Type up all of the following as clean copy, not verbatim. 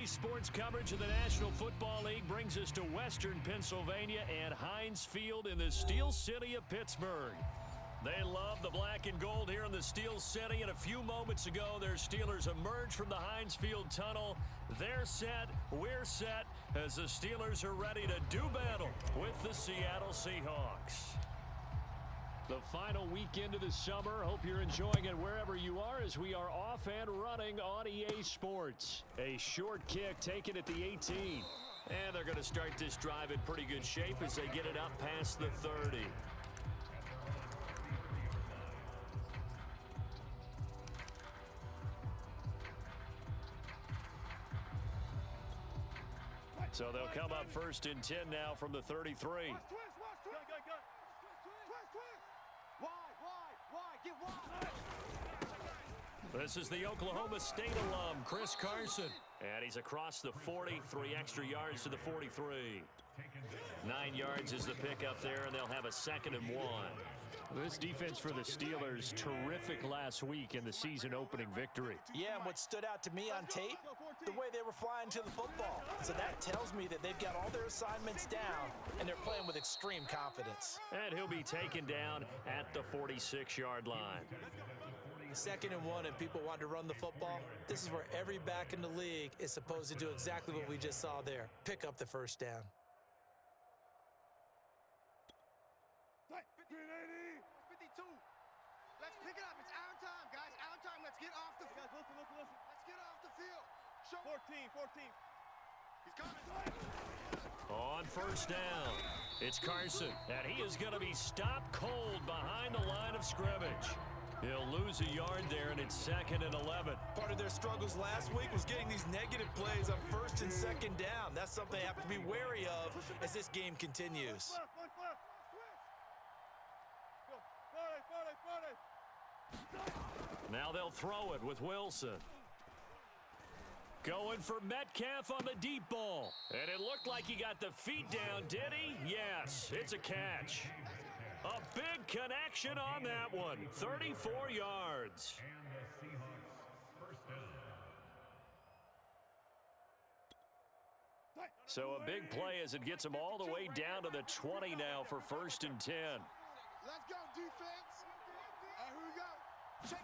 Sports coverage of the National Football League brings us to Western Pennsylvania and Heinz Field in the Steel City of Pittsburgh. They love the black and gold here in the Steel City, and a few moments ago, their Steelers emerged from the Heinz Field tunnel. They're set, we're set, as the Steelers are ready to do battle with the Seattle Seahawks. The final weekend of the summer. Hope you're enjoying it wherever you are as we are off and running on EA Sports. A short kick taken at the 18. And they're going to start this drive in pretty good shape as they get it up past the 30. So they'll come up 1st and 10 now from the 33. This is the Oklahoma State alum, Chris Carson. And he's across the 40, 3 extra yards to the 43. 9 yards is the pickup there, and they'll have a 2nd and 1. This defense for the Steelers, terrific last week in the season opening victory. Yeah, and what stood out to me on tape, the way they were flying to the football. So that tells me that they've got all their assignments down, and they're playing with extreme confidence. And he'll be taken down at the 46-yard line. 2nd and 1, and people want to run the football. This is where every back in the league is supposed to do exactly what we just saw there. Pick up the first down. 52. Let's pick it up. It's our time, guys. Our time. Let's get off the field. Let's get off the field. Show 14. He's coming. On 1st down, it's Carson, and he is going to be stopped cold behind the line of scrimmage. He'll lose a yard there, and it's 2nd and 11. Part of their struggles last week was getting these negative plays on 1st and 2nd down. That's something they have to be wary of as this game continues. Now they'll throw it with Wilson. Going for Metcalf on the deep ball. And it looked like he got the feet down, did he? Yes, it's a catch. A big connection on that one. 34 yards. So a big play as it gets them all the way down to the 20 now for 1st and 10. Let's go, defense. And here we go. Check.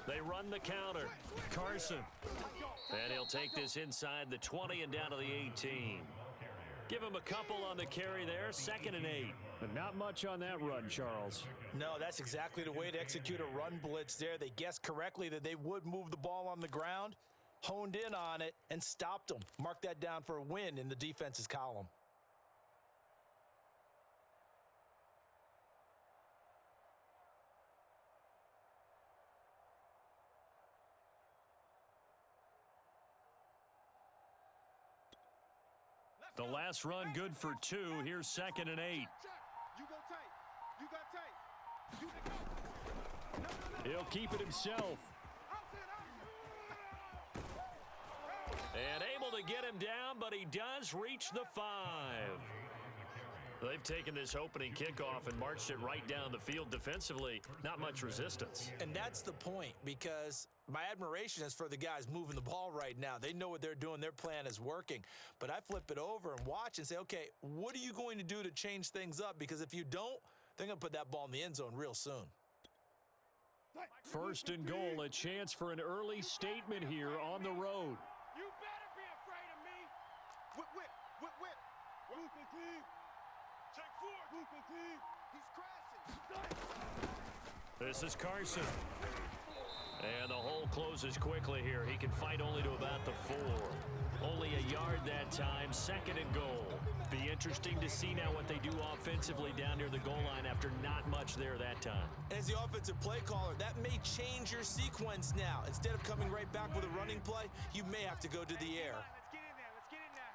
They run the counter. Carson. And he'll take this inside the 20 and down to the 18. Give him a couple on the carry there. 2nd and 8. But not much on that run, Charles. No, that's exactly the way to execute a run blitz there. They guessed correctly that they would move the ball on the ground, honed in on it, and stopped them. Mark that down for a win in the defense's column. The last run good for 2. Here's 2nd and 8. You go tight. You got tight. He'll keep it himself. And able to get him down, but he does reach the 5. They've taken this opening kickoff and marched it right down the field defensively. Not much resistance. And that's the point, because my admiration is for the guys moving the ball right now. They know what they're doing. Their plan is working. But I flip it over and watch and say, okay, what are you going to do to change things up? Because if you don't, they're going to put that ball in the end zone real soon. 1st and goal, a chance for an early statement here on the road. You better be afraid of me. Whip. Rookie team. Take 4. Rookie team. He's crashing. This is Carson. And the hole closes quickly here. He can fight only to about the 4. Only a yard that time. 2nd and goal. Be interesting to see now what they do offensively down near the goal line after not much there that time. As the offensive play caller, that may change your sequence now. Instead of coming right back with a running play, you may have to go to the air. Let's get in there.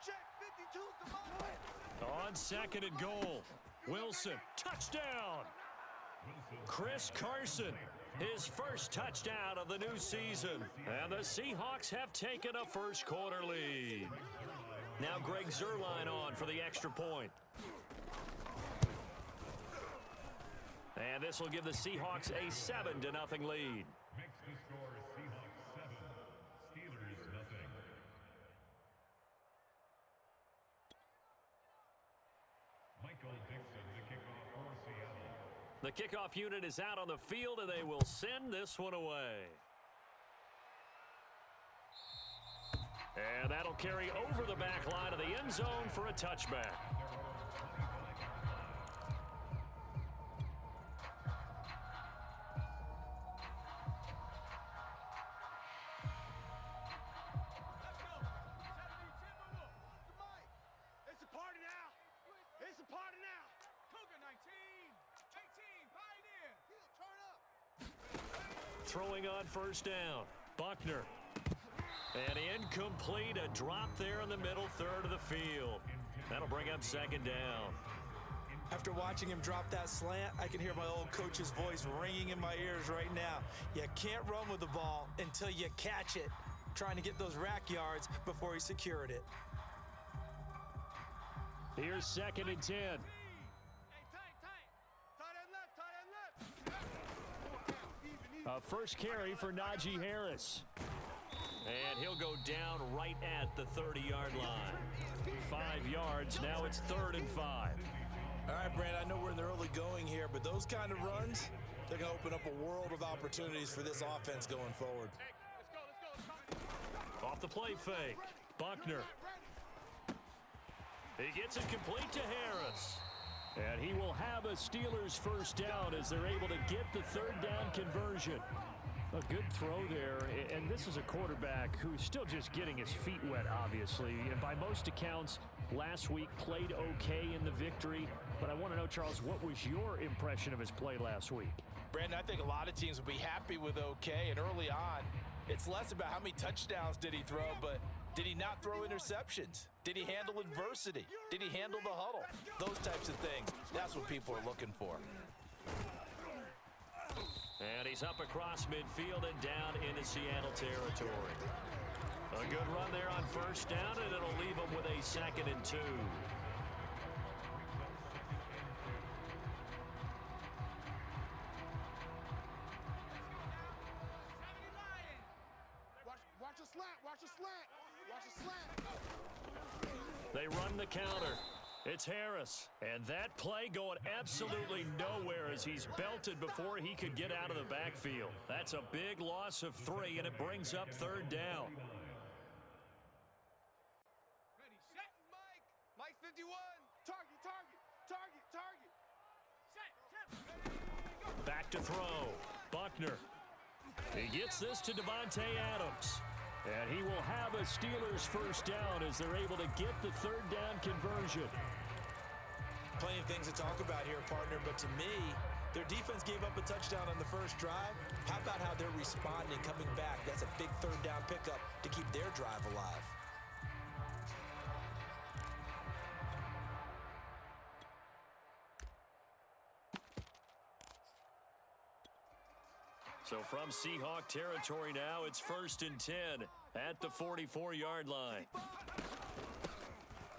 Check 52's the moment. On 2nd and goal. Wilson, touchdown. Chris Carson, his first touchdown of the new season. And the Seahawks have taken a first quarter lead. Now Greg Zuerlein on for the extra point. And this will give the Seahawks a 7-0 lead. The kickoff unit is out on the field, and they will send this one away. And that'll carry over the back line of the end zone for a touchback. It's a party now. It's a party now. Cougar 19. 18. Pioneer. Turn up. Throwing on first down. Buckner. And incomplete, a drop there in the middle third of the field. That'll bring up second down. After watching him drop that slant, I can hear my old coach's voice ringing in my ears right now. You can't run with the ball until you catch it. Trying to get those rack yards before he secured it. Here's 2nd and 10. Hey, tight. Tight end left. Even. A first carry for Najee Harris. And he'll go down right at the 30-yard line. 5 yards, now it's 3rd and 5. All right, Brandon, I know we're in the early going here, but those kind of runs, they're going to open up a world of opportunities for this offense going forward. Let's go. Off the play fake, Buckner. He gets it complete to Harris. And he will have a Steelers first down as they're able to get the 3rd down conversion. A good throw there, and this is a quarterback who's still just getting his feet wet, obviously. And by most accounts, last week played okay in the victory. But I want to know, Charles, what was your impression of his play last week? Brandon, I think a lot of teams will be happy with okay, and early on, it's less about how many touchdowns did he throw, but did he not throw interceptions? Did he handle adversity? Did he handle the huddle? Those types of things, that's what people are looking for. And he's up across midfield and down into Seattle territory. A good run there on first down, and it'll leave him with a 2nd and 2. Watch a slant. They run the counter. It's Harris. And that play going absolutely nowhere as he's belted before he could get out of the backfield. That's a big loss of 3, and it brings up 3rd down. Ready, set, Mike. Mike 51. Target. Set, Back to throw. Buckner. He gets this to Devontae Adams. And he will have a Steelers first down as they're able to get the 3rd down conversion. Plenty of things to talk about here, partner, but to me, their defense gave up a touchdown on the first drive. How about how they're responding, coming back? That's a big 3rd down pickup to keep their drive alive. So from Seahawk territory now, it's 1st and 10 at the 44-yard line.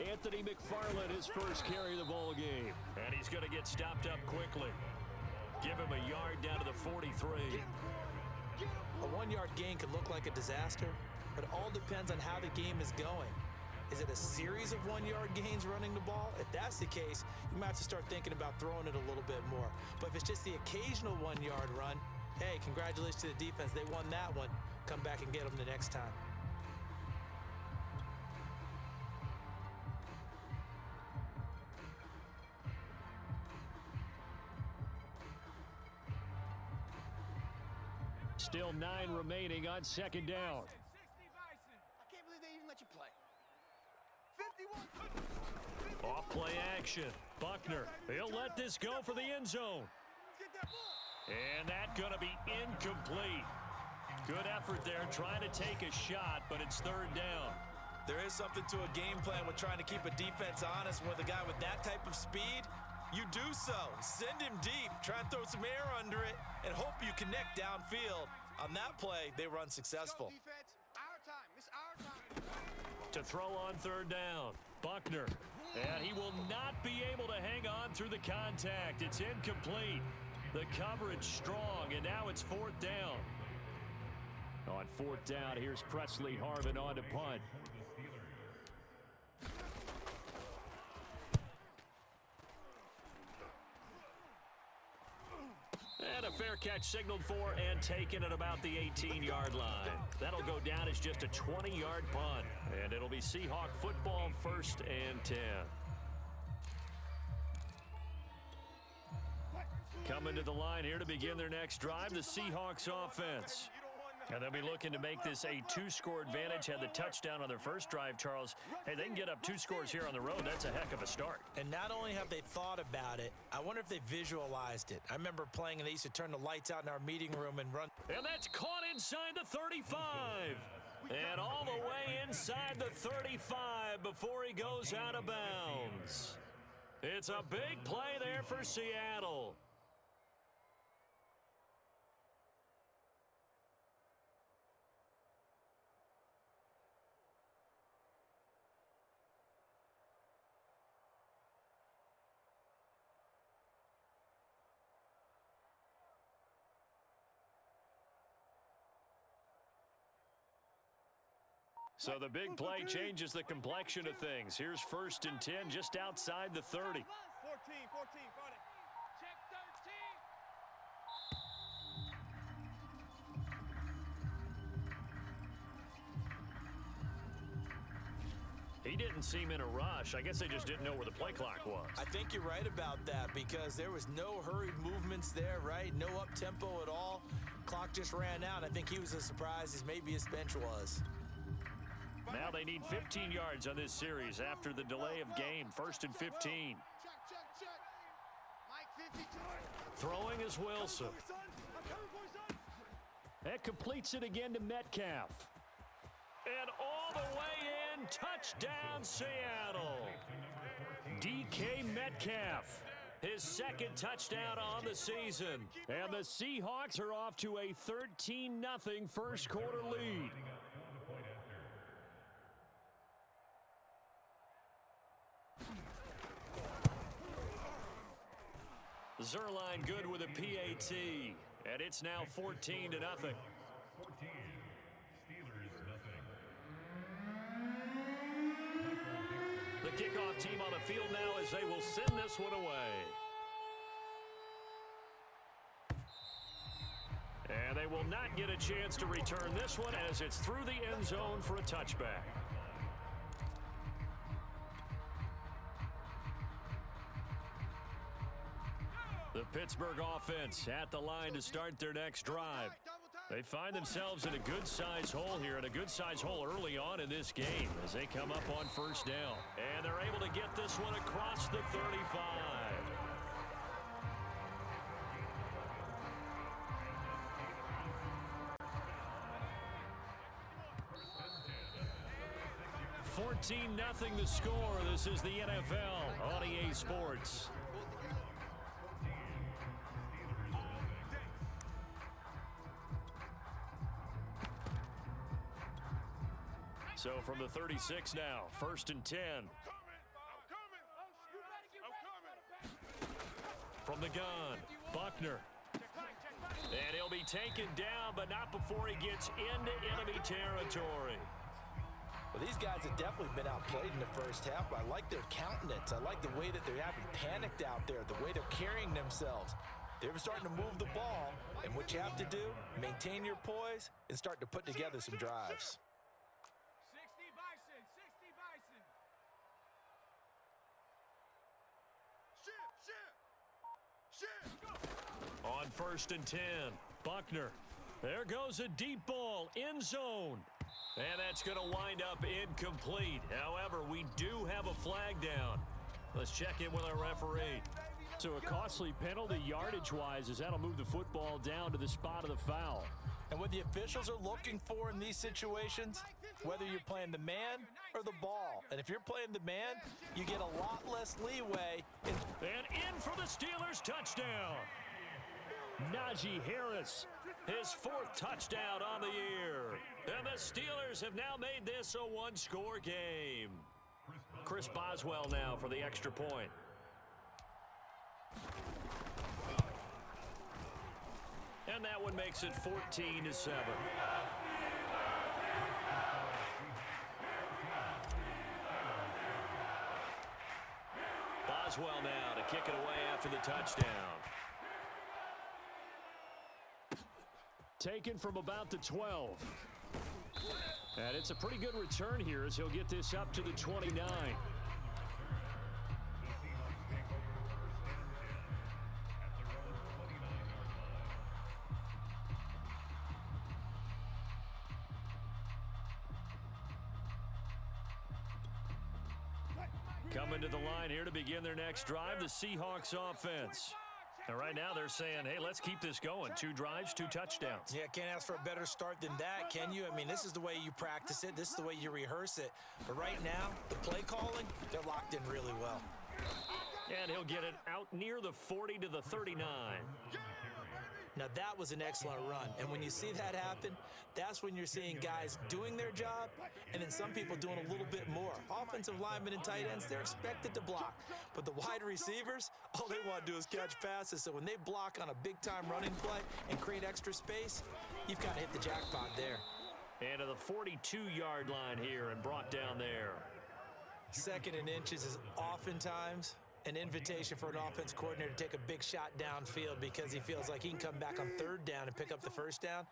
Anthony McFarland, his first carry of the ball game. And he's going to get stopped up quickly. Give him a yard down to the 43. A 1-yard gain could look like a disaster, but it all depends on how the game is going. Is it a series of 1-yard gains running the ball? If that's the case, you might have to start thinking about throwing it a little bit more. But if it's just the occasional 1-yard run, hey, congratulations to the defense. They won that one. Come back and get them the next time. Still 9 remaining on 2nd down. I can't believe they even let you play. 51. Off play action. Buckner. He'll let this go for the end zone. Get that ball. And that's going to be incomplete. Good effort there trying to take a shot, but it's 3rd down. There is something to a game plan with trying to keep a defense honest. With a guy with that type of speed, you do so. Send him deep, try and throw some air under it, and hope you connect downfield. On that play, they run successful. Defense, our time. It's our time. To throw on 3rd down, Buckner. And he will not be able to hang on through the contact. It's incomplete. The coverage strong, and now it's 4th down. On 4th down, here's Presley Harvin on to punt. And a fair catch signaled for and taken at about the 18-yard line. That'll go down as just a 20-yard punt. And it'll be Seahawk football, 1st and 10. Coming to the line here to begin their next drive, the Seahawks offense. And they'll be looking to make this a 2-score advantage. Had the touchdown on their first drive, Charles. Hey, they can get up 2 scores here on the road. That's a heck of a start. And not only have they thought about it, I wonder if they visualized it. I remember playing and they used to turn the lights out in our meeting room and run. And that's caught inside the 35. And all the way inside the 35 before he goes out of bounds. It's a big play there for Seattle. So the big play changes the complexion of things. Here's 1st and 10 just outside the 30. 14, 14, got it. Check 13. He didn't seem in a rush. I guess they just didn't know where the play clock was. I think you're right about that because there was no hurried movements there, right? No up-tempo at all. Clock just ran out. I think he was as surprised as maybe his bench was. Now they need 15 yards on this series after the delay of game. 1st and 15. Check. Mike 52. Throwing is Wilson. That completes it again to Metcalf. And all the way in, touchdown Seattle. DK Metcalf, his 2nd touchdown on the season. And the Seahawks are off to a 13-0 first quarter lead. Zerline good with a PAT, and it's now 14-0. The kickoff team on the field now as they will send this one away. And they will not get a chance to return this one as it's through the end zone for a touchback. The Pittsburgh offense at the line to start their next drive. They find themselves in a good-sized hole here, and a good-sized hole early on in this game as they come up on 1st down. And they're able to get this one across the 35. $14-0 the score. This is the NFL on EA Sports. So from the 36 now, 1st and 10. From the gun, Buckner. And he'll be taken down, but not before he gets into enemy territory. Well, these guys have definitely been outplayed in the first half, but I like their countenance. I like the way that they're having panicked out there, the way they're carrying themselves. They're starting to move the ball, and what you have to do, maintain your poise and start to put together some drives. On 1st and 10, Buckner. There goes a deep ball, end zone. And that's going to wind up incomplete. However, we do have a flag down. Let's check in with our referee. So a costly penalty yardage-wise as that'll move the football down to the spot of the foul. And what the officials are looking for in these situations, whether you're playing the man or the ball. And if you're playing the man, you get a lot less leeway. And in for the Steelers touchdown. Najee Harris, his 4th touchdown on the year. And the Steelers have now made this a 1-score game. Chris Boswell now for the extra point. And that one makes it 14-7. Boswell now to kick it away after the touchdown. Taken from about the 12. And it's a pretty good return here as he'll get this up to the 29. Coming to the line here to begin their next drive, the Seahawks offense. And right now they're saying, hey, let's keep this going. 2 drives, 2 touchdowns. Yeah, can't ask for a better start than that, can you? I mean, this is the way you practice it. This is the way you rehearse it. But right now, the play calling, they're locked in really well. And he'll get it out near the 40 to the 39. Now, that was an excellent run. And when you see that happen, that's when you're seeing guys doing their job and then some people doing a little bit more. Offensive linemen and tight ends, they're expected to block. But the wide receivers, all they want to do is catch passes. So when they block on a big-time running play and create extra space, you've got to hit the jackpot there. And to the 42-yard line here and brought down there. 2nd and inches is oftentimes an invitation for an offense coordinator to take a big shot downfield because he feels like he can come back on 3rd down and pick up the 1st down.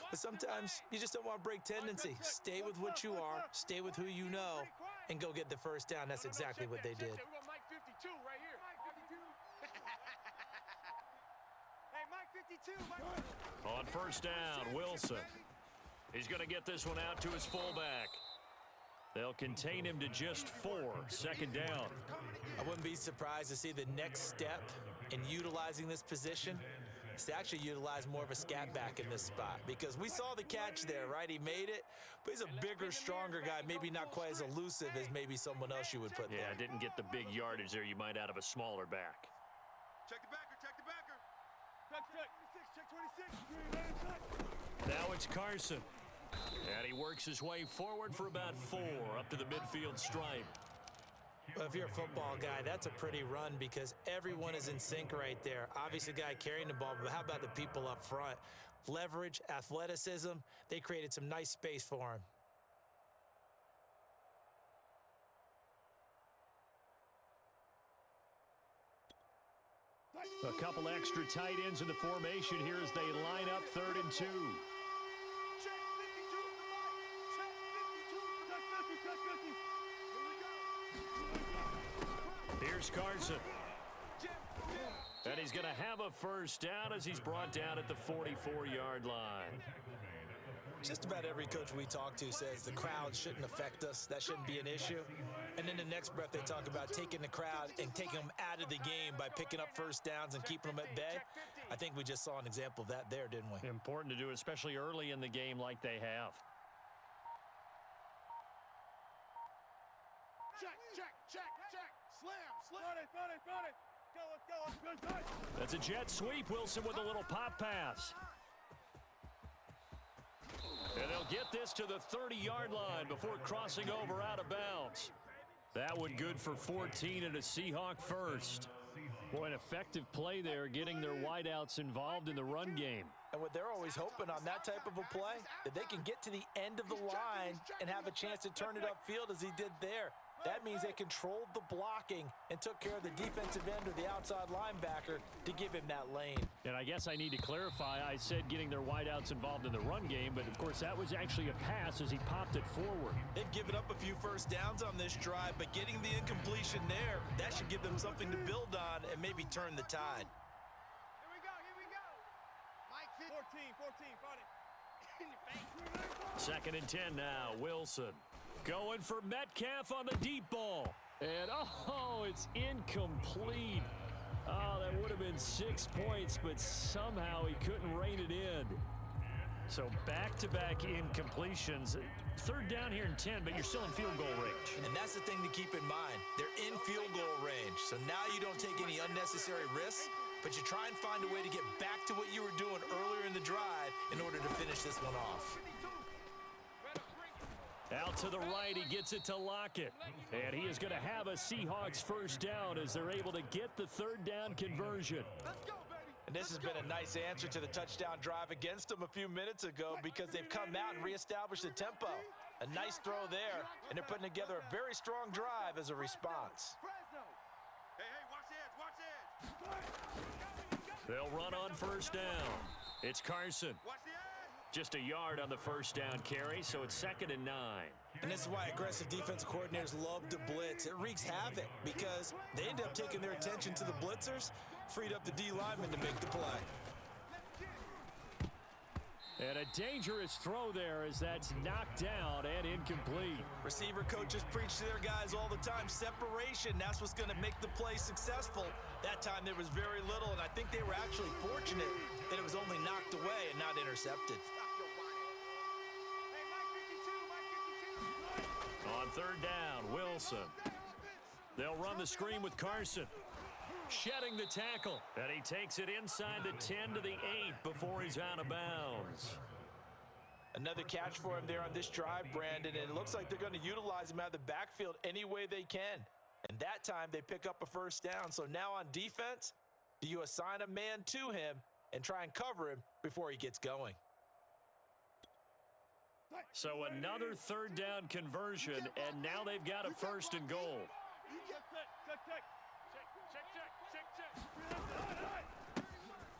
But sometimes you just don't want to break tendency. Stay with what you are, stay with who you know, and go get the 1st down. That's exactly what they did. We got Mike 52 right here. Mike 52. Hey, Mike 52. On 1st down, Wilson. He's going to get this one out to his fullback. They'll contain him to just 4. 2nd down. I wouldn't be surprised to see the next step in utilizing this position is to actually utilize more of a scat back in this spot, because we saw the catch there, right? He made it, but he's a bigger, stronger guy, maybe not quite as elusive as maybe someone else you would put there. Yeah, didn't get the big yardage there you might out of a smaller back. Check the backer, check the backer. Check 26, check 26. Now it's Carson. And he works his way forward for about 4 up to the midfield stripe. Well, if you're a football guy, that's a pretty run because everyone is in sync right there. Obviously, the guy carrying the ball, but how about the people up front? Leverage, athleticism, they created some nice space for him. A couple extra tight ends in the formation here as they line up 3rd and 2. Here's Carson. And he's going to have a 1st down as he's brought down at the 44-yard line. Just about every coach we talk to says the crowd shouldn't affect us. That shouldn't be an issue. And then the next breath, they talk about taking the crowd and taking them out of the game by picking up 1st downs and keeping them at bay. I think we just saw an example of that there, didn't we? Important to do, especially early in the game like they have. Check. Slam. Got it. Go. That's a jet sweep. Wilson with a little pop pass. And they'll get this to the 30-yard line before crossing over out of bounds. That one good for 14 and a Seahawk 1st. Boy, an effective play there, getting their wideouts involved in the run game. And what they're always hoping on that type of a play, that they can get to the end of the line and have a chance to turn it upfield as he did there. That means they controlled the blocking and took care of the defensive end or the outside linebacker to give him that lane. And I guess I need to clarify, I said getting their wideouts involved in the run game, but of course that was actually a pass as he popped it forward. They've given up a few 1st downs on this drive, but getting the incompletion there, that should give them something to build on and maybe turn the tide. Here we go. Mike 14, find it. In your face. 2nd and 10 now, Wilson. Going for Metcalf on the deep ball. And, it's incomplete. Oh, that would have been 6 points, but somehow he couldn't rein it in. So back-to-back incompletions. 3rd down here and 10, but you're still in field goal range. And that's the thing to keep in mind. They're in field goal range. So now you don't take any unnecessary risks, but you try and find a way to get back to what you were doing earlier in the drive in order to finish this one off. Out to the right, he gets it to Lockett. And he is going to have a Seahawks 1st down as they're able to get the 3rd down conversion. And this has been a nice answer to the touchdown drive against them a few minutes ago because they've come out and reestablished the tempo. A nice throw there, and they're putting together a very strong drive as a response. Hey, watch the edge. They'll run on 1st down. It's Carson. Watch the edge. Just a yard on the first down carry, so it's 2nd and 9. And this is why aggressive defensive coordinators love to blitz. It wreaks havoc because they end up taking their attention to the blitzers, freed up the D lineman to make the play. And a dangerous throw there as that's knocked down and incomplete. Receiver coaches preach to their guys all the time. Separation, that's what's going to make the play successful. That time there was very little, and I think they were actually fortunate that it was only knocked away and not intercepted. On 3rd down, Wilson. They'll run the screen with Carson. Shedding the tackle, and he takes it inside the 10 to the 8 before he's out of bounds. Another catch for him there on this drive, Brandon, and it looks like they're going to utilize him out of the backfield any way they can. And that time they pick up a first down. So now on defense, do you assign a man to him and try and cover him before he gets going? So another 3rd down conversion, and now they've got a 1st and goal.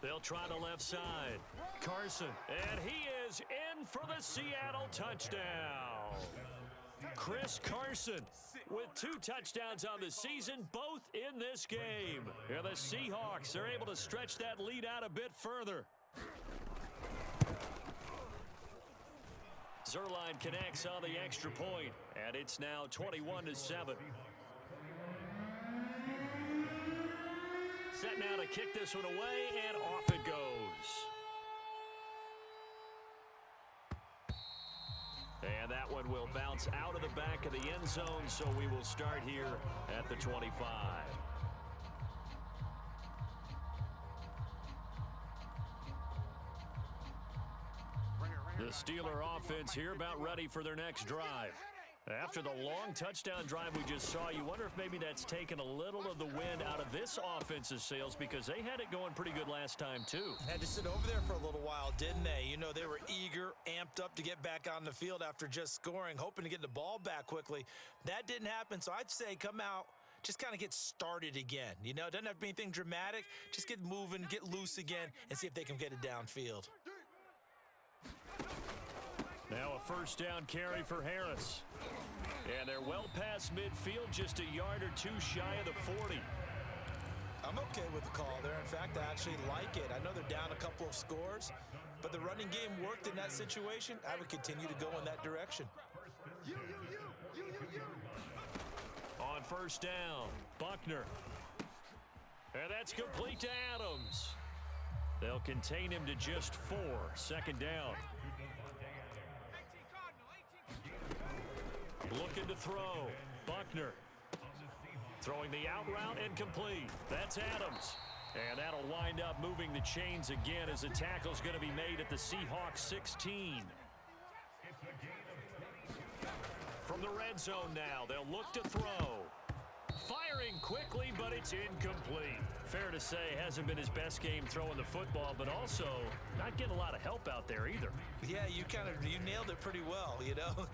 They'll try the left side. Carson, and he is in for the Seattle touchdown. Chris Carson with 2 touchdowns on the season, both in this game. And the Seahawks are able to stretch that lead out a bit further. Zerline connects on the extra point, and it's now 21-7. Set now to kick this one away, and off it goes. And that one will bounce out of the back of the end zone, so we will start here at the 25. The Steeler offense here about ready for their next drive. After the long touchdown drive we just saw, you wonder if maybe that's taken a little of the wind out of this offense's sails because they had it going pretty good last time too. Had to sit over there for a little while, didn't they? You know, they were eager, amped up to get back on the field after just scoring, hoping to get the ball back quickly. That didn't happen, so I'd say come out, just kind of get started again. You know, it doesn't have to be anything dramatic. Just get moving, get loose again, and see if they can get it downfield. Now a 1st down carry for Harris. And they're well past midfield, just a yard or 2 shy of the 40. I'm okay with the call there. In fact, I actually like it. I know they're down a couple of scores, but the running game worked in that situation. I would continue to go in that direction. On 1st down, Buckner. And that's complete to Adams. They'll contain him to just 4. 2nd down. Looking to throw. Buckner. Throwing the out route and complete. That's Adams. And that'll wind up moving the chains again as the tackle's going to be made at the Seahawks 16. From the red zone now, they'll look to throw. Firing quickly, but it's incomplete. Fair to say, hasn't been his best game throwing the football, but also not getting a lot of help out there either. Yeah, you nailed it pretty well, you know.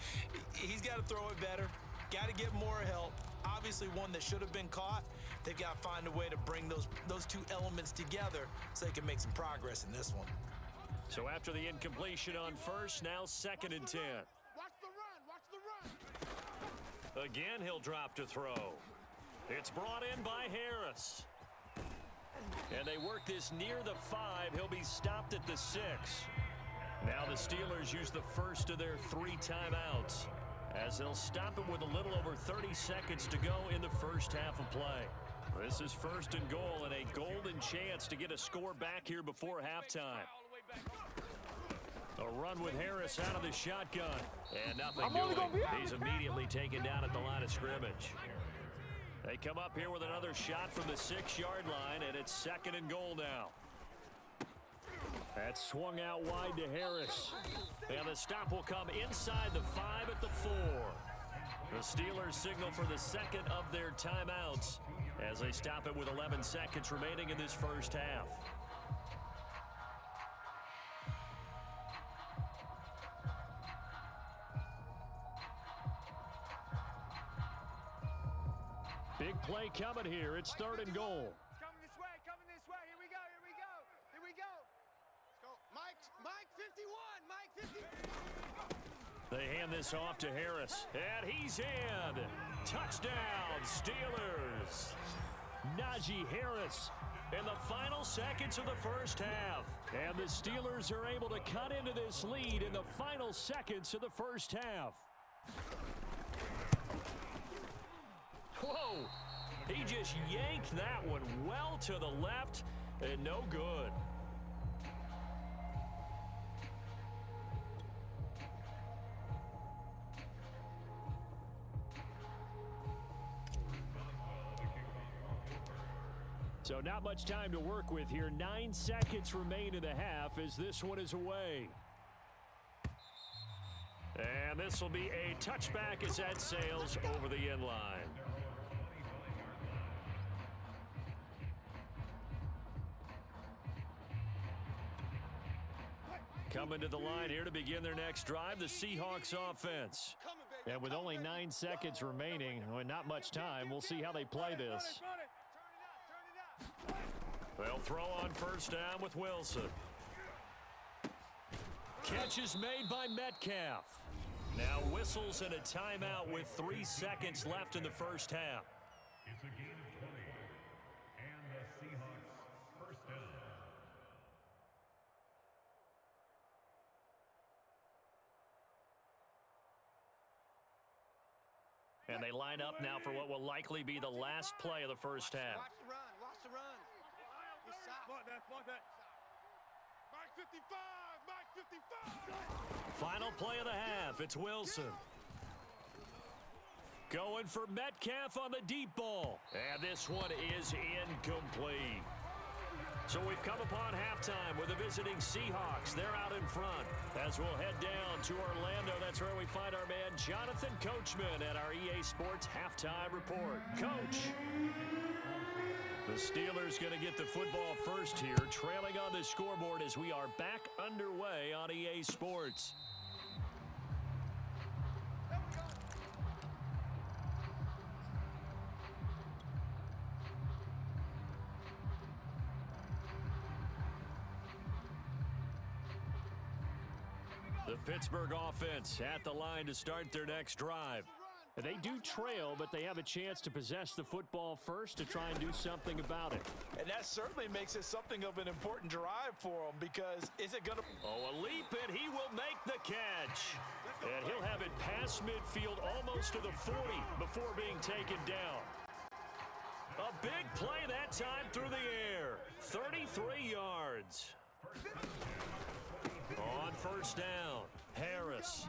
He's got to throw it better. Got to get more help. Obviously one that should have been caught. They've got to find a way to bring those 2 elements together so they can make some progress in this one. So after the incompletion on 1st, now 2nd and 10. Watch the run. Watch the run. Again, he'll drop to throw. It's brought in by Harris. And they work this near the 5. He'll be stopped at the 6. Now the Steelers use the first of their 3 timeouts as they'll stop him with a little over 30 seconds to go in the first half of play. This is 1st and goal and a golden chance to get a score back here before halftime. A run with Harris out of the shotgun. And nothing doing. He's immediately taken down at the line of scrimmage. They come up here with another shot from the 6-yard line, and it's 2nd and goal now. That's swung out wide to Harris. And the stop will come inside the 5 at the 4. The Steelers signal for the 2nd of their timeouts as they stop it with 11 seconds remaining in this first half. Big play coming here. It's 3rd and goal. Coming this way. Coming this way. Here we go. Here we go. Here we go. Let's go. Mike 51. Mike They hand this off to Harris, and he's in. Touchdown, Steelers. Najee Harris in the final seconds of the first half. And the Steelers are able to cut into this lead in the final seconds of the first half. Whoa! He just yanked that one well to the left, and no good. So not much time to work with here. 9 seconds remain in the half as this one is away. And this will be a touchback as that sails over the end line. Coming to the line here to begin their next drive, the Seahawks offense. And with only 9 seconds remaining, well, not much time, we'll see how they play this. They'll throw on first down with Wilson. Catch is made by Metcalf. Now whistles and a timeout with 3 seconds left in the first half. It's a gain of 20, and the Seahawks first down. And they line up now for what will likely be the last play of the first half. Watch the run. Watch the run. He's soft. Mike 55. Mike 55. Final play of the half. It's Wilson. Going for Metcalf on the deep ball. And this one is incomplete. So we've come upon halftime with the visiting Seahawks. They're out in front. As we'll head down to Orlando, that's where we find our man Jonathan Coachman at our EA Sports Halftime Report. Coach. The Steelers going to get the football first here, trailing on the scoreboard as we are back underway on EA Sports. The Pittsburgh offense at the line to start their next drive. They do trail, but they have a chance to possess the football first to try and do something about it. And that certainly makes it something of an important drive for him, because is it going to... Oh, a leap, and he will make the catch. And he'll have it past midfield almost to the 40 before being taken down. A big play that time through the air. 33 yards. On first down, Harris.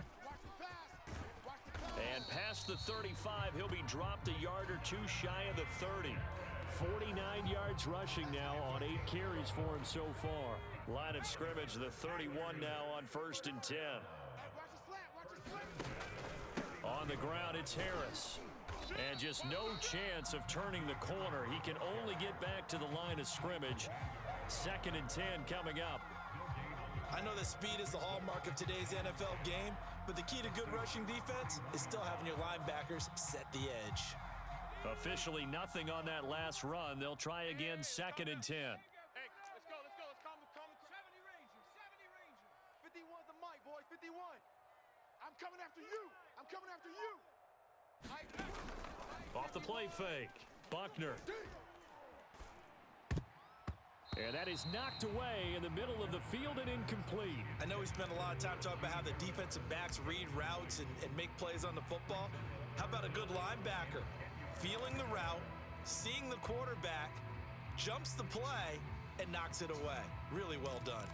And past the 35, he'll be dropped a yard or two shy of the 30. 49 yards rushing now on 8 carries for him so far. Line of scrimmage, the 31 now on 1st and 10. On the ground, it's Harris. And just no chance of turning the corner. He can only get back to the line of scrimmage. 2nd and 10 coming up. I know that speed is the hallmark of today's NFL game, but the key to good rushing defense is still having your linebackers set the edge. Officially nothing on that last run. They'll try again, 2nd and 10. Hey, let's go. Let's calm. 70 Ranger. 51's the mic, boys. 51. I'm coming after you. Off the play fake. Buckner. And that is knocked away in the middle of the field and incomplete. I know we spent a lot of time talking about how the defensive backs read routes and make plays on the football. How about a good linebacker? Feeling the route, seeing the quarterback, jumps the play, and knocks it away. Really well done.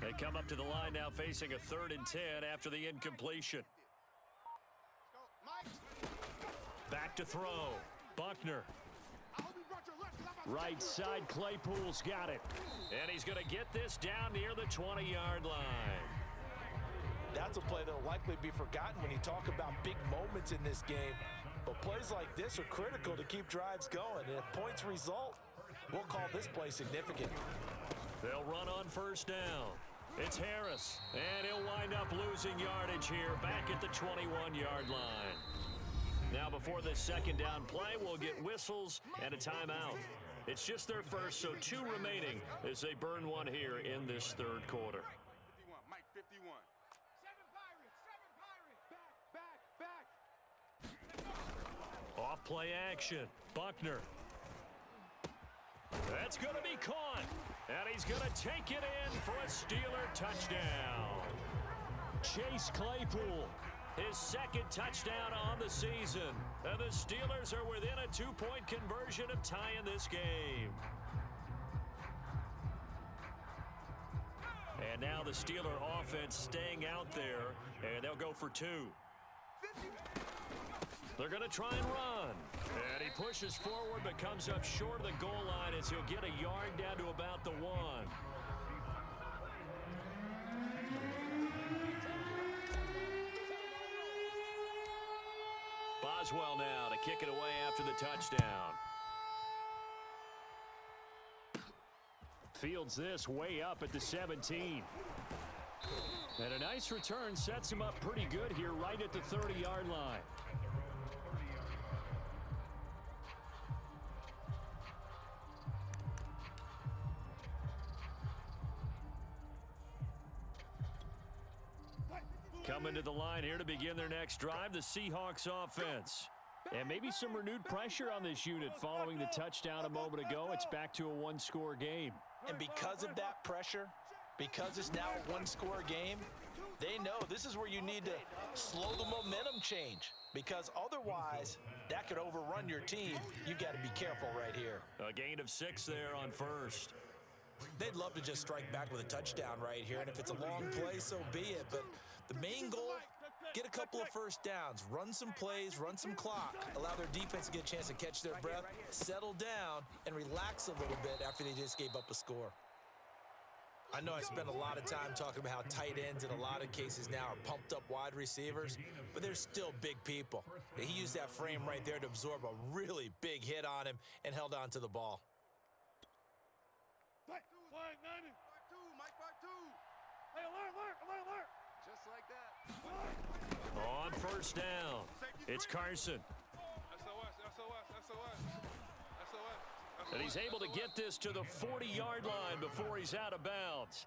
They come up to the line now facing a 3rd and 10 after the incompletion. Back to throw. Buckner. Right side, Claypool's got it. And he's going to get this down near the 20-yard line. That's a play that will likely be forgotten when you talk about big moments in this game. But plays like this are critical to keep drives going. And if points result, we'll call this play significant. They'll run on first down. It's Harris, and he'll wind up losing yardage here back at the 21-yard line. Now before this second down play, we'll get whistles and a timeout. It's just their first, so 2 remaining as they burn one here in this third quarter. Mike 51. 7 Pirates. Back. Off play action. Buckner. That's going to be caught. And he's going to take it in for a Steeler touchdown. Chase Claypool, his second touchdown on the season. And the Steelers are within a 2-point conversion of tying this game. And now the Steeler offense staying out there, and they'll go for 2. They're going to try and run. And he pushes forward but comes up short of the goal line as he'll get a yard down to about the 1. Boswell now to kick it away after the touchdown. Fields this way up at the 17. And a nice return sets him up pretty good here right at the 30-yard line. Coming to the line here to begin their next drive, the Seahawks offense. And maybe some renewed pressure on this unit following the touchdown a moment ago. It's back to a 1-score game. And because of that pressure, because it's now a 1-score game, they know this is where you need to slow the momentum change, because otherwise that could overrun your team. You've got to be careful right here. A gain of 6 there on first. They'd love to just strike back with a touchdown right here, and if it's a long play, so be it. But the main goal, get a couple of first downs, run some plays, run some clock, allow their defense to get a chance to catch their breath, settle down, and relax a little bit after they just gave up a score. I know I spent a lot of time talking about how tight ends in a lot of cases now are pumped up wide receivers, but they're still big people. He used that frame right there to absorb a really big hit on him and held on to the ball. Flag 90. Part 2, Mike, part 2. Hey, alert. Just like that. On first down, it's Carson. SOS. And he's able to get this to the 40-yard line before he's out of bounds.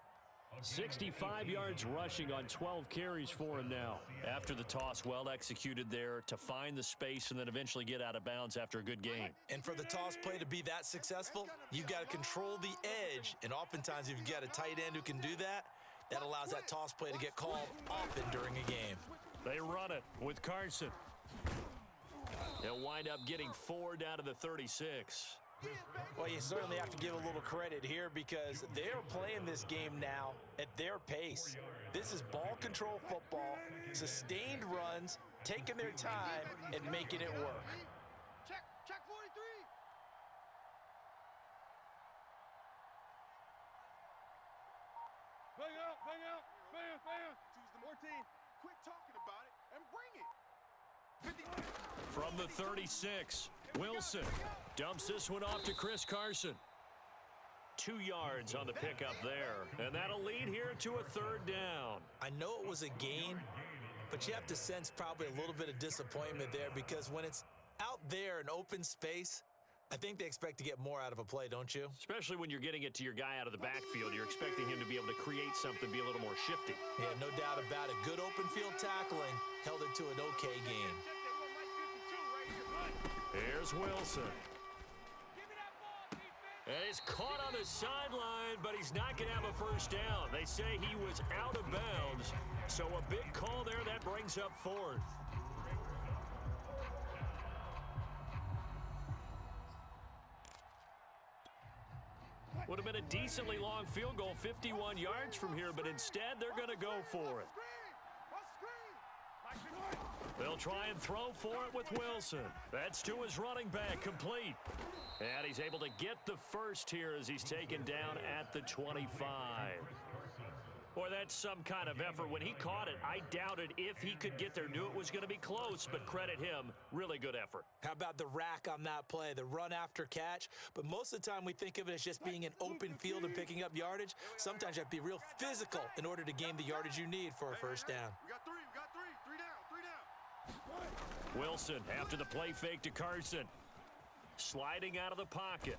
65 yards rushing on 12 carries for him now. After the toss, well executed there to find the space and then eventually get out of bounds after a good game. And for the toss play to be that successful, you've got to control the edge. And oftentimes, if you've got a tight end who can do that, that allows that toss play to get called often during a game. They run it with Carson. They'll wind up getting 4 down to the 36. Well, you certainly have to give a little credit here because they're playing this game now at their pace. This is ball control football, sustained runs, taking their time and making it work. Check 43. Bang out. Bam. 14. Quit talking about it and bring it. 50. From the 36, Wilson dumps this one off to Chris Carson. 2 yards on the pickup there, and that'll lead here to a 3rd down. I know it was a gain, but you have to sense probably a little bit of disappointment there because when it's out there in open space, I think they expect to get more out of a play, don't you? Especially when you're getting it to your guy out of the backfield. You're expecting him to be able to create something, be a little more shifty. Yeah, no doubt about it. Good open field tackling held it to an okay gain. Here's Wilson. And he's caught on the sideline, but he's not going to have a first down. They say he was out of bounds, so a big call there that brings up 4th. Would have been a decently long field goal, 51 yards from here, but instead they're going to go for it. They'll try and throw for it with Wilson. That's to his running back, complete. And he's able to get the first here as he's taken down at the 25. Boy, that's some kind of effort. When he caught it, I doubted if he could get there. Knew it was going to be close, but credit him. Really good effort. How about the rack on that play, the run after catch? But most of the time we think of it as just being an open field and picking up yardage. Sometimes you have to be real physical in order to gain the yardage you need for a first down. We got three down. Wilson after the play fake to Carson. Sliding out of the pocket.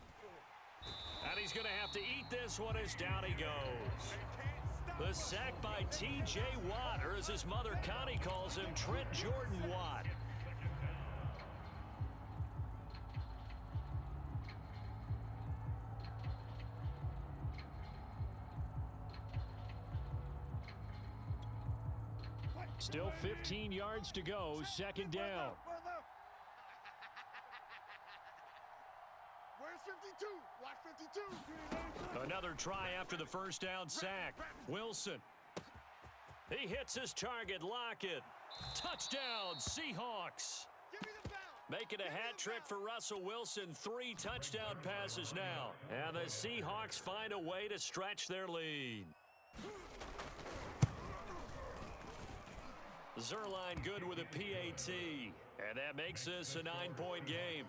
And he's going to have to eat this one as down he goes. The sack by T.J. Watt, or as his mother Connie calls him, Trent Jordan Watt. Still 15 yards to go, second down. Where's 52? Watch 52. Another try after the first down sack. Wilson. He hits his target. Lockett. Touchdown, Seahawks. Give me the ball. Making a hat trick for Russell Wilson. 3 touchdown passes now. And the Seahawks find a way to stretch their lead. Zerline good with a PAT. And that makes this a 9-point game.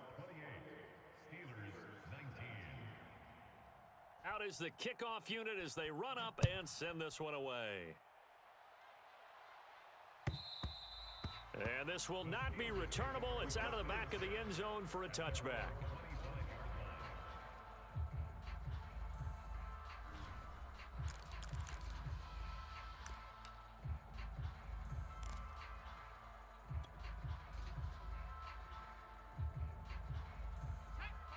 Out is the kickoff unit as they run up and send this one away. And this will not be returnable. It's out of the back of the end zone for a touchback.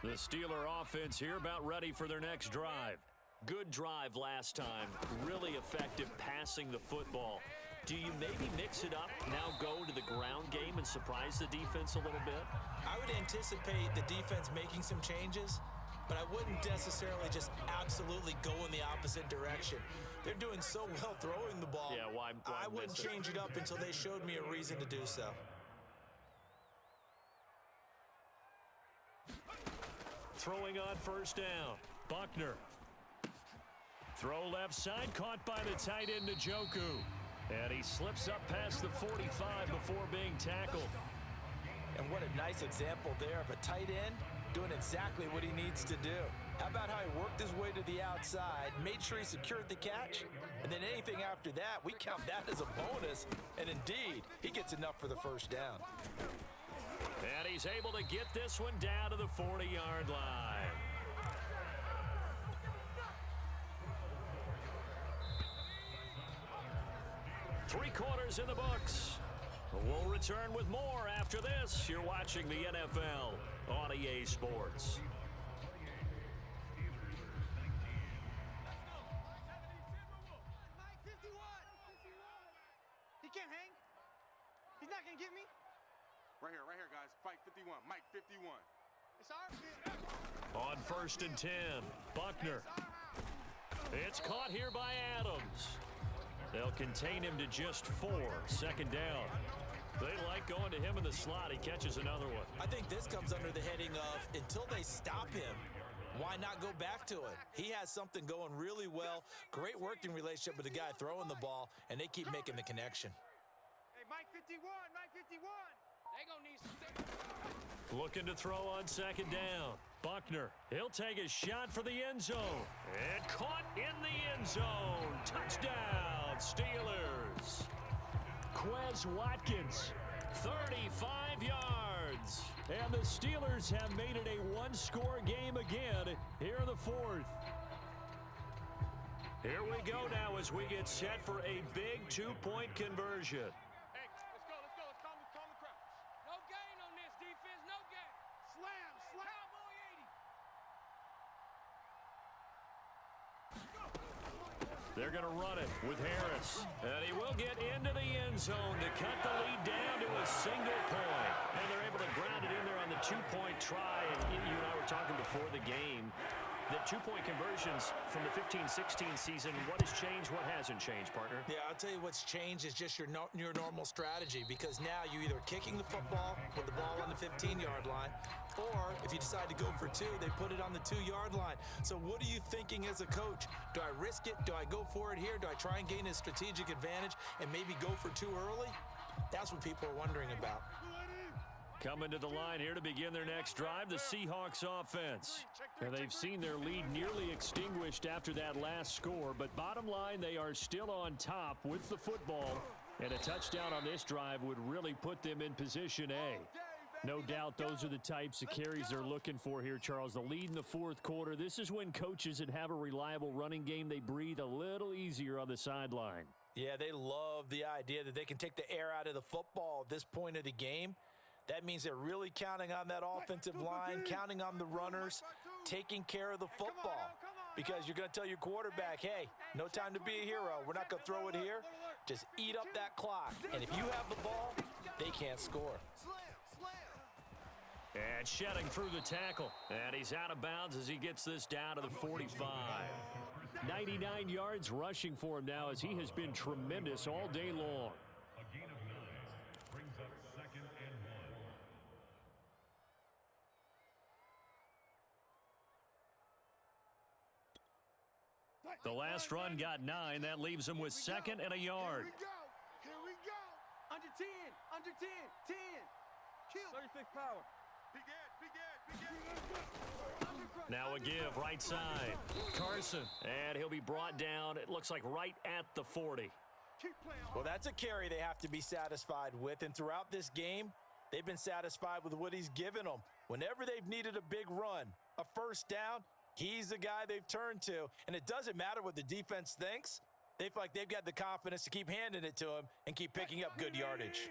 The Steeler offense here about ready for their next drive. Good drive last time. Really effective passing the football. Do you maybe mix it up, now go to the ground game and surprise the defense a little bit? I would anticipate the defense making some changes, but I wouldn't necessarily just absolutely go in the opposite direction. They're doing so well throwing the ball. Yeah, why I wouldn't change it up until they showed me a reason to do so. Throwing on first down. Buckner. Throw left side, caught by the tight end Njoku. And he slips up past the 45 before being tackled. And what a nice example there of a tight end doing exactly what he needs to do. How about how he worked his way to the outside, made sure he secured the catch, and then anything after that, we count that as a bonus. And indeed, he gets enough for the first down. And he's able to get this one down to the 40-yard line. Three quarters in the books. We'll return with more after this. You're watching the NFL on EA Sports. Mike 51. He can't hang. He's not going to get me. Right here, guys. Fight 51. Mike 51. It's our field. On first and 10, Buckner. It's caught here by Adams. They'll contain him to just 4. Second down. They like going to him in the slot. He catches another one. I think this comes under the heading of until they stop him, why not go back to it? He has something going really well. Great working relationship with the guy throwing the ball, and they keep making the connection. Hey, Mike 51. Mike 51. They going to need some. Looking to throw on second down. Buckner, he'll take a shot for the end zone. And caught in the end zone. Touchdown, Steelers. Quez Watkins, 35 yards. And the Steelers have made it a one-score game again here in the fourth. Here we go now as we get set for a big two-point conversion. Hey, let's go. Let's calm the crowd. No gain on this defense. No gain. Slam. Cowboy 80. They're going to run it with Harris. And he will get into the end zone to cut the lead down to a single point. And they're able to ground it in there on the two-point try. And you and I were talking before the game. The two-point conversions from the 15-16 season, what has changed, what hasn't changed, partner? Yeah, I'll tell you what's changed is just your normal strategy, because now you're either kicking the football with the ball on the 15-yard line, or if you decide to go for two, they put it on the 2-yard line. So what are you thinking as a coach? Do I risk it? Do I go for it here? Do I try and gain a strategic advantage and maybe go for two early? That's what people are wondering about. Coming to the line here to begin their next drive, the Seahawks offense. Now, they've seen their lead nearly extinguished after that last score, but bottom line, they are still on top with the football, and a touchdown on this drive would really put them in position A. No doubt those are the types of carries they're looking for here, Charles. The lead in the fourth quarter. This is when coaches that have a reliable running game, they breathe a little easier on the sideline. Yeah, they love the idea that they can take the air out of the football at this point of the game. That means they're really counting on that offensive line, counting on the runners, taking care of the football. Because you're going to tell your quarterback, hey, no time to be a hero. We're not going to throw it here. Just eat up that clock. And if you have the ball, they can't score. And shedding through the tackle. And he's out of bounds as he gets this down to the 45. 99 yards rushing for him now, as he has been tremendous all day long. A gain of 9 brings up 2nd and 1. The last run got 9. That leaves him with 2nd and a yard. Here we go. Under 10. Under 10. 10. Kill. 36 power. Big Ed. Now a give right side. Carson. And he'll be brought down, it looks like right at the 40. Keep playing. Well, that's a carry they have to be satisfied with. And throughout this game, they've been satisfied with what he's given them. Whenever they've needed a big run, a first down, he's the guy they've turned to. And it doesn't matter what the defense thinks. They feel like they've got the confidence to keep handing it to him and keep picking up good yardage.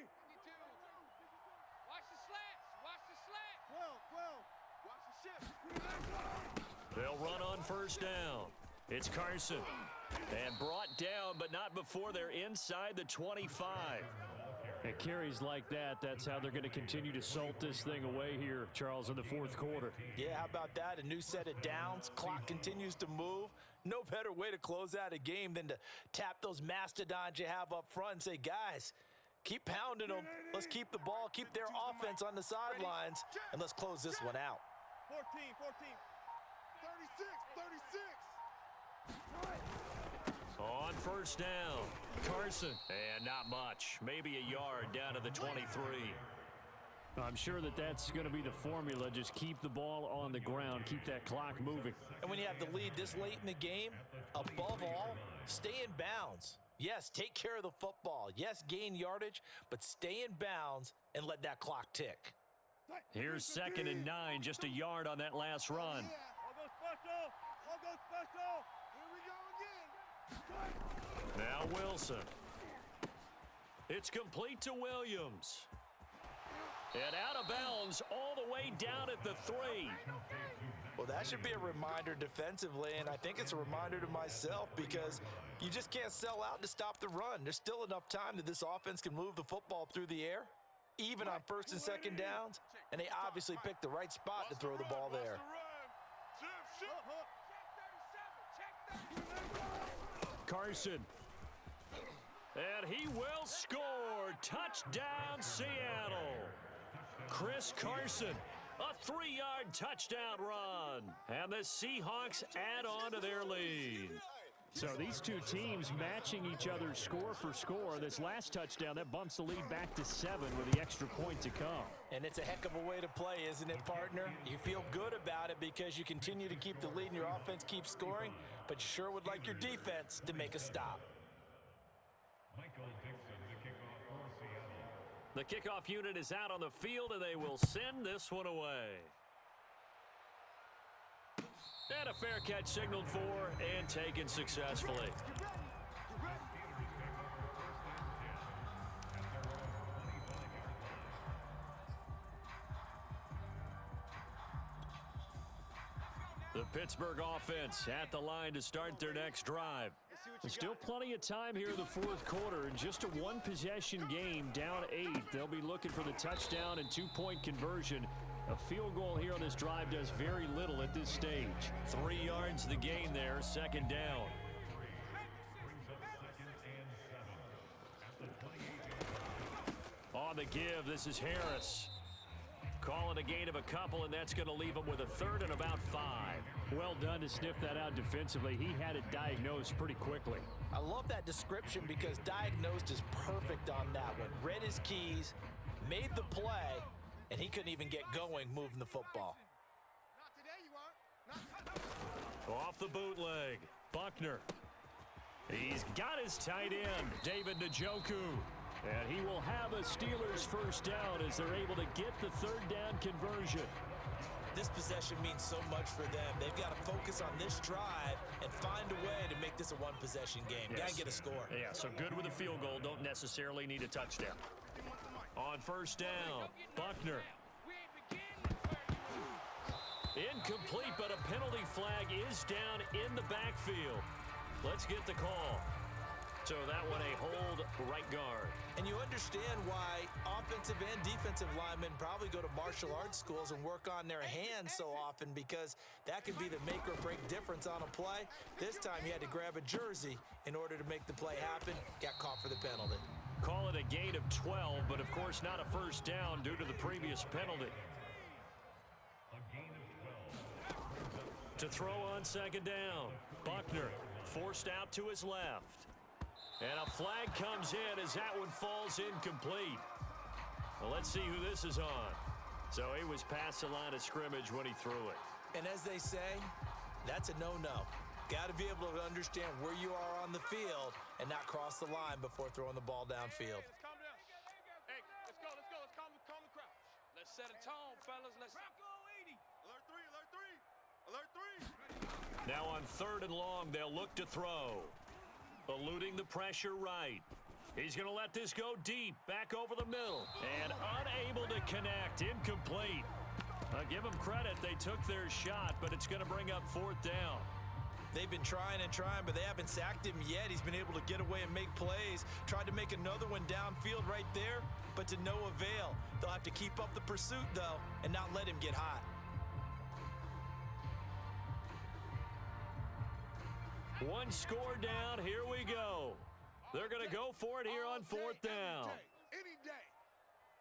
Watch the slats. Watch the slats. 12. Watch the shift. They'll run on first down. It's Carson. And brought down, but not before they're inside the 25. At carries like that, that's how they're going to continue to salt this thing away here, Charles, in the fourth quarter. Yeah, how about that? A new set of downs. Clock continues to move. No better way to close out a game than to tap those mastodons you have up front and say, guys, keep pounding them. Let's keep the ball, keep their offense on the sidelines, and let's close this one out. 14. 36. On first down, Carson. And not much. Maybe a yard down to the 23. I'm sure that that's going to be the formula. Just keep the ball on the ground. Keep that clock moving. And when you have the lead this late in the game, above all, stay in bounds. Yes, take care of the football. Yes, gain yardage, but stay in bounds and let that clock tick. Here's 2nd and 9, just a yard on that last run. All go special. Here we go again. Now Wilson. It's complete to Williams. And out of bounds all the way down at the 3. Well, that should be a reminder defensively, and I think it's a reminder to myself, because you just can't sell out to stop the run. There's still enough time that this offense can move the football through the air, even on first and second downs, and they obviously picked the right spot to throw the ball there. Carson. And he will score. Touchdown, Seattle. Chris Carson, a 3-yard touchdown run. And the Seahawks add on to their lead. So these two teams matching each other score for score. This last touchdown, that bumps the lead back to 7 with the extra point to come. And it's a heck of a way to play, isn't it, partner? You feel good about it because you continue to keep the lead and your offense keeps scoring, but you sure would like your defense to make a stop. Michael Dixon, the kickoff for Seattle. The kickoff unit is out on the field, and they will send this one away. And a fair catch signaled for and taken successfully. The Pittsburgh offense at the line to start their next drive. There's still plenty of time here in the fourth quarter. In just a one-possession game, down 8. They'll be looking for the touchdown and 2-point conversion. A field goal here on this drive does very little at this stage. 3 yards the gain there, second down. On the give, this is Harris. Calling a gain of a couple, and that's going to leave him with a third and about 5. Well done to sniff that out defensively. He had it diagnosed pretty quickly. I love that description because diagnosed is perfect on that one. Read his keys, made the play, and he couldn't even get going moving the football. Not today, you are. Off the bootleg, Buckner. He's got his tight end, David Njoku. And he will have a Steelers first down as they're able to get the third down conversion. This possession means so much for them. They've got to focus on this drive and find a way to make this a one-possession game. Got to get a score. Yeah, so good with a field goal. Don't necessarily need a touchdown. On first down, Buckner. Incomplete, but a penalty flag is down in the backfield. Let's get the call. So that one a hold right guard. And you understand why offensive and defensive linemen probably go to martial arts schools and work on their hands so often, because that can be the make or break difference on a play. This time he had to grab a jersey in order to make the play happen. Got caught for the penalty. Call it a gain of 12, but of course not a first down due to the previous penalty. To throw on second down, Buckner forced out to his left. And a flag comes in as that one falls incomplete. Well, let's see who this is on. So he was past the line of scrimmage when he threw it. And as they say, that's a no-no. Got to be able to understand where you are on the field and not cross the line before throwing the ball downfield. Calm down. Hey, let's go. Let's calm the crowd. Let's set a tone, fellas. Let's go 80. Alert 3, alert 3. Alert 3. Now on third and long, they'll look to throw. Eluding the pressure right. He's going to let this go deep, back over the middle. And unable to connect, incomplete. I'll give them credit, they took their shot, but it's going to bring up fourth down. They've been trying and trying, but they haven't sacked him yet. He's been able to get away and make plays. Tried to make another one downfield right there, but to no avail. They'll have to keep up the pursuit, though, and not let him get hot. One score down, here we go. They're going to go for it here on fourth down. Any day.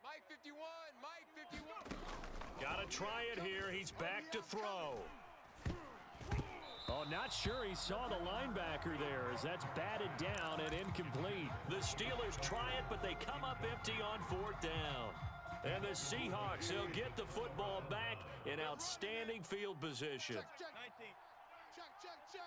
Mike 51, Mike 51. Got to try it here. He's back to throw. Oh, not sure he saw the linebacker there as that's batted down and incomplete. The Steelers try it, but they come up empty on fourth down. And the Seahawks, they'll get the football back in outstanding field position. Check. 19. Check.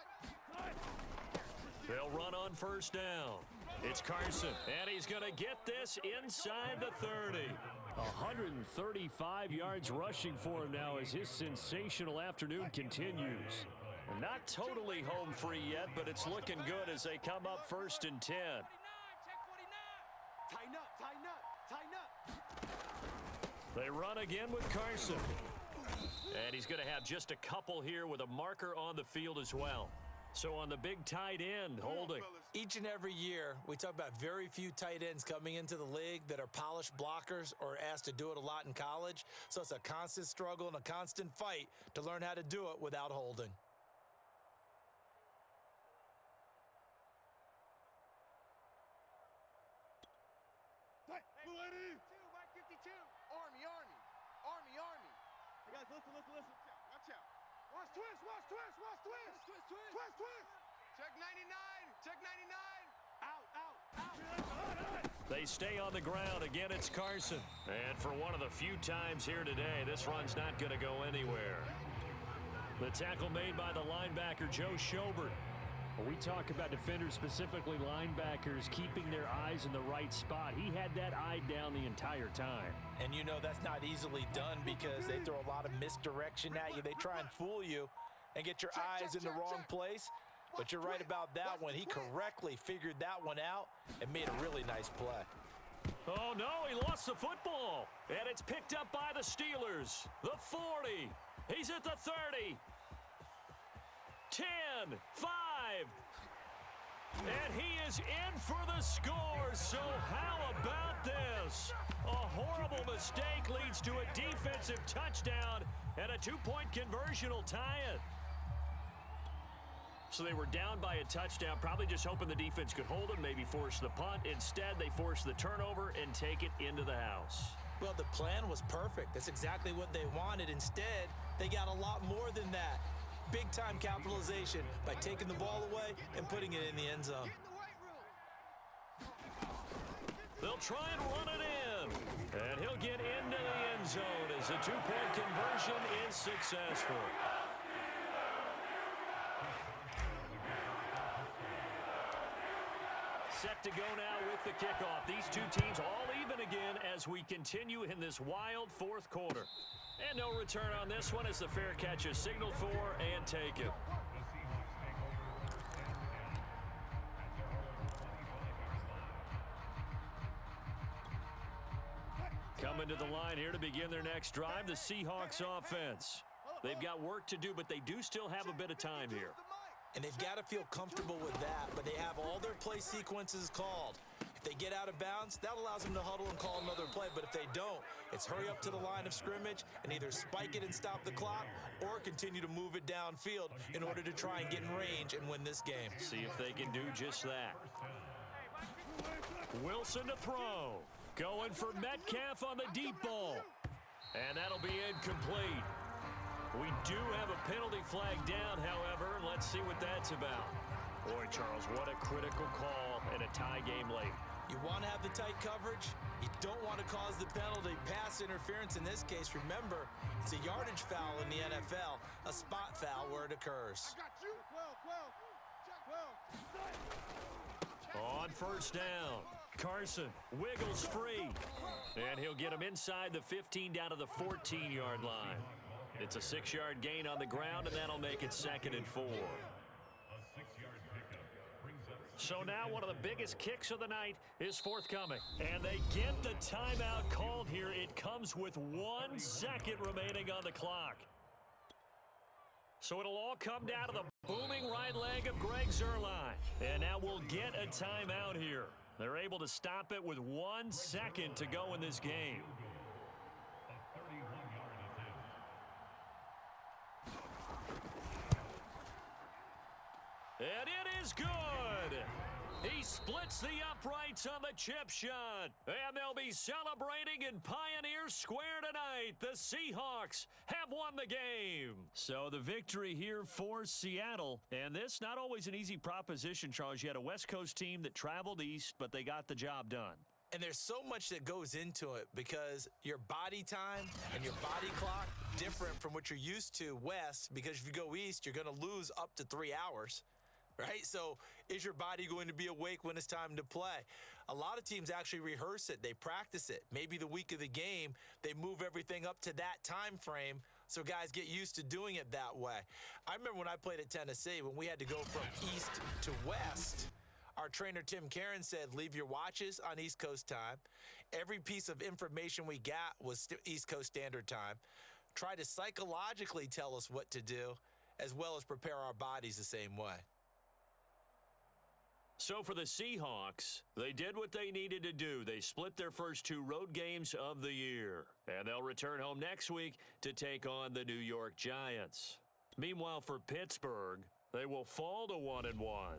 They'll run on first down. It's Carson, and he's going to get this inside the 30. 135 yards rushing for him now as his sensational afternoon continues. Not totally home free yet, but it's looking good as they come up first and 10. Tighten up. They run again with Carson. And he's going to have just a couple here with a marker on the field as well. So on the big tight end, holding. Each and every year, we talk about very few tight ends coming into the league that are polished blockers or asked to do it a lot in college. So it's a constant struggle and a constant fight to learn how to do it without holding. Blue 80. Mike 52. Army. Hey guys, listen. Watch out. Watch twist. Check 99. Out. They stay on the ground. Again, it's Carson. And for one of the few times here today, this run's not going to go anywhere. The tackle made by the linebacker, Joe Schobert. When we talk about defenders, specifically linebackers, keeping their eyes in the right spot, he had that eye down the entire time. And you know that's not easily done because they throw a lot of misdirection at you. They try and fool you and get your eyes in the wrong place. But you're right about that one. He correctly figured that one out and made a really nice play. Oh, no, he lost the football. And it's picked up by the Steelers. The 40. He's at the 30. 10, 5. And he is in for the score. So how about this? A horrible mistake leads to a defensive touchdown, and a two-point conversion will tie it. So they were down by a touchdown, probably just hoping the defense could hold them, maybe force the punt. Instead, they force the turnover and take it into the house. Well, the plan was perfect. That's exactly what they wanted. Instead, they got a lot more than that. Big-time capitalization by taking the ball away and putting it in the end zone. They'll try and run it in. And he'll get into the end zone as the two-point conversion is successful. Set to go now with the kickoff. These two teams all even again as we continue in this wild fourth quarter. And no return on this one as the fair catch is signaled for and taken. Coming to the line here to begin their next drive, the Seahawks offense. They've got work to do, but they do still have a bit of time here. And they've got to feel comfortable with that, but they have all their play sequences called. If they get out of bounds, that allows them to huddle and call another play. But if they don't, it's hurry up to the line of scrimmage and either spike it and stop the clock or continue to move it downfield in order to try and get in range and win this game. See if they can do just that. Wilson to throw. Going for Metcalf on the deep ball. And that'll be incomplete. We do have a penalty flag down, however. Let's see what that's about. Boy, Charles, what a critical call in a tie game late. You want to have the tight coverage. You don't want to cause the penalty. Pass interference in this case, remember, it's a yardage foul in the NFL, a spot foul where it occurs. On first down, Carson wiggles free. And he'll get him inside the 15 down to the 14-yard line. It's a 6-yard gain on the ground, and that'll make it 2nd and 4. So now one of the biggest kicks of the night is forthcoming. And they get the timeout called here. It comes with 1 second remaining on the clock. So it'll all come down to the booming right leg of Greg Zuerlein. And now we'll get a timeout here. They're able to stop it with 1 second to go in this game. And it is good. He splits the uprights on the chip shot. And they'll be celebrating in Pioneer Square tonight. The Seahawks have won the game. So the victory here for Seattle. And this not always an easy proposition, Charles. You had a West Coast team that traveled east, but they got the job done. And there's so much that goes into it because your body time and your body clock different from what you're used to west, because if you go east, you're going to lose up to 3 hours. Right? So is your body going to be awake when it's time to play? A lot of teams actually rehearse it. They practice it. Maybe the week of the game, they move everything up to that time frame so guys get used to doing it that way. I remember when I played at Tennessee, when we had to go from east to west, our trainer, Tim Karen, said, leave your watches on East Coast time. Every piece of information we got was East Coast Standard Time. Try to psychologically tell us what to do, as well as prepare our bodies the same way. So for the Seahawks, they did what they needed to do. They split their first 2 road games of the year. And they'll return home next week to take on the New York Giants. Meanwhile, for Pittsburgh, they will fall to 1-1.